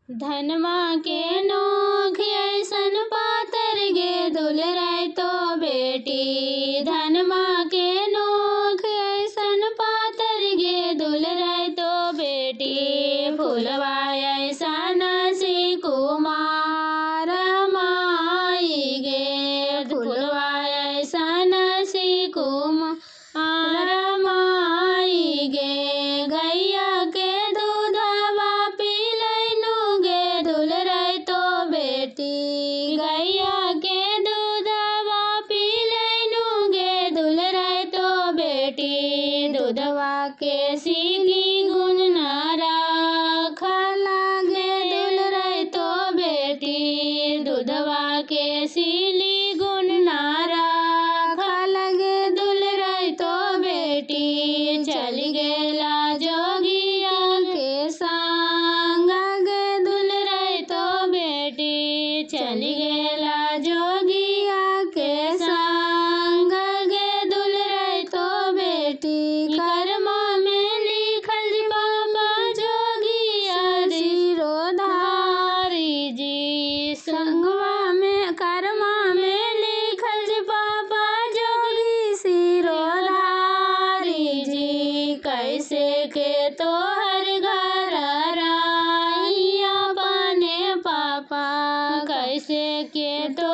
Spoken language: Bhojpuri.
धनमा के नोख ऐसन पातर गे दुलराय तो बेटी। धनमा के नोख ऐसन पातर गे दुलराय तो बेटी। फूलवा ऐसन सी कुमार माई गे। फूलवा ऐसन सी कुमार माई गे। गैया के दूधवा पिलैनु गे दुलराय तो बेटी। गैया के दूधवा पिलैनु गे दुलराय तो बेटी। दूधवा के सीगी गुण न राखला गे दुलराय तो बेटी। दूधवा के सीली गुण न राखला गे दुलराय तो बेटी। चली गेला जोगिया के संग गे दुलराय तो बेटी। चली गेला जोगिया के संग गे दुलराय तो बेटी। कर्मा में लिखल जी बाबा जोगिया सिरोधारी जी। संगवा में कर्मा में लिखल जी बाबा जोगी सिरोधारी जी। कैसे के तोहर घर राई अपने पापा। कैसे के तो